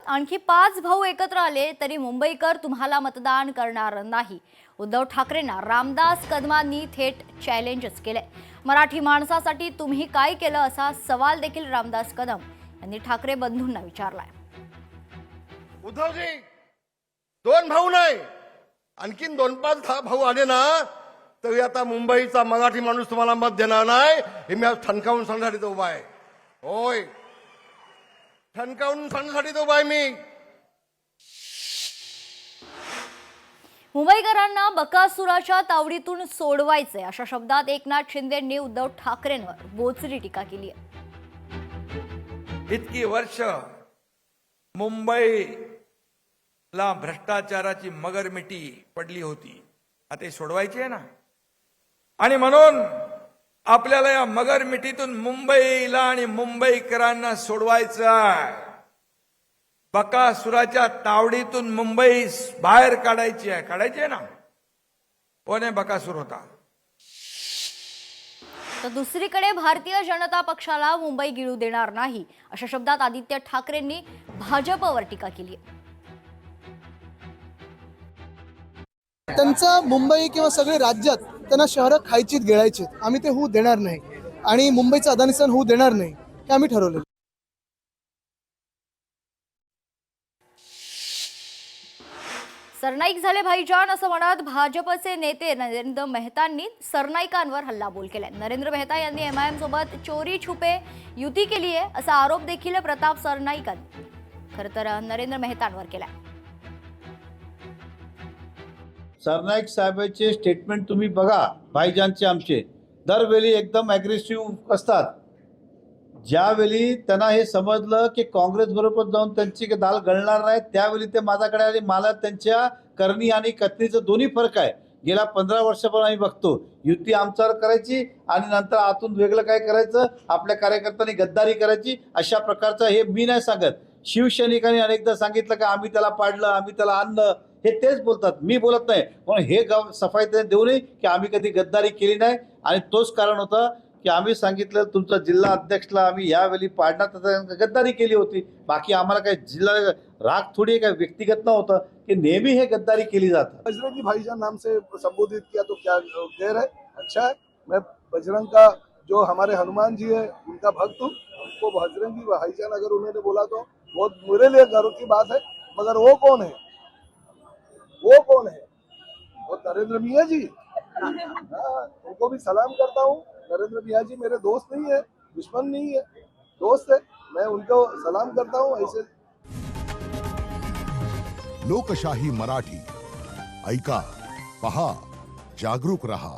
आणखी 5 भाऊ एकत्र आले तरी मुंबईकर तुम्हाला मतदान करणार नाही. उद्धव ठाकरेंना रामदास कदमांनी थेट चॅलेंजच केले. मराठी माणसासाठी तुम्ही काय केलं असा सवाल देखील रामदास कदम यांनी ठाकरे बंधूंना विचारलाय. उद्धवजी, 2 भाऊ नाही, आणखीन 2-5 भाऊ आले ना तरी आता मुंबईचा मराठी माणूस तुम्हाला मत देणार नाही, हे मी आज ठणकावून सांगण्यासाठी उभा आहे. होय, ठणकावून सांगण्यासाठी उभा आहे मी. मुंबईकरांना बकासुराच्या तावडीतून सोडवायचे अशा शब्दात एकनाथ शिंदेंनी उद्धव ठाकरेंवर बोचरी टीका केली आहे. इतकी वर्ष मुंबईला भ्रष्टाचाराची मगरमिठी पडली होती, आता ते सोडवायची आहे ना. आणि म्हणून आपल्याला या मगरमिठीतून मुंबईला आणि मुंबईकरांना सोडवायचं आहे. बकासुराच्या तावडीतून मुंबई बाहेर काढायची आहे ना. कोण बकासूर होता? तर दुसरीकडे भारतीय जनता पक्षाला मुंबई गिळू देणार नाही अशा शब्दात आदित्य ठाकरेंनी भाजपवर टीका केली आहे. त्यांचा मुंबई किंवा सगळे राज्यात त्यांना शहरं खायचीत गिळायचीत, आम्ही ते होऊ देणार नाही आणि मुंबईचं अदानीस्थान होऊ देणार नाही हे आम्ही ठरवलं. सरनाईक झाले भाईजान असं म्हणत भाजपचे नेते नरेंद्र मेहतांनी सरनाईकांवर हल्लाबोल केलाय. नरेंद्र मेहता यांनी एमआयएम सोबत चोरी छुपे युती केली आहे असा आरोप देखील प्रताप सरनाईकांनी खरं तर नरेंद्र मेहतांवर केलाय. सरनाईक साहेबांचे स्टेटमेंट तुम्ही बघा, भाईजानचे आमचे दरवेळी एकदम ॲग्रेसिव्ह असतात. ज्यावेळी त्यांना हे समजलं की काँग्रेस बरोबर जाऊन त्यांची दाल गळणार नाही, त्यावेळी ते माझ्याकडे आले. मला त्यांच्या करणी आणि कथनीचं दोन्ही फरक आहे. गेल्या 15 वर्षापासून आम्ही बघतो, युती आमच्यावर करायची आणि नंतर आतून वेगळं काय करायचं, आपल्या कार्यकर्त्यांनी गद्दारी करायची. अशा प्रकारचं हे मी नाही सांगत, शिवसैनिकांनी अनेकदा सांगितलं की आम्ही त्याला पाडलं, आम्ही त्याला आणलं, हे तेच बोलतात, मी बोलत नाही. म्हणून हे सफाई देऊ नये की आम्ही कधी गद्दारी केली नाही. आणि तोच कारण होतं की आम्ही सांगितलं तुमचा जिल्हा अध्यक्षला आम्ही यावेळी पाडण्यात गद्दारी केली होती. बाकी आम्हाला काही जिल्हा राग थोडी काही व्यक्तिगत नव्हतं की नेहमी हे गद्दारी केली जातं. बजरंगी भाईजान नाम से संबोधित किया तो क्या गैर है? अच्छा है, मैं बजरंग का जो हमारे हनुमान जी है उनका भक्त हूँ, उनको बजरंगी भाईजान अगर उन्होंने बोला तो बहुत मेरे लिए गर्व की बात है. मगर वो कौन है? वो नरेंद्र मियाँ जी. हाँ, उनको भी सलाम करता हूँ. नरेंद्र मियाँ जी मेरे दोस्त नहीं है, दुश्मन नहीं है, दोस्त है. मैं उनको सलाम करता हूँ. ऐसे लोकशाही मराठी ऐका, पहा, जागरूक रहा.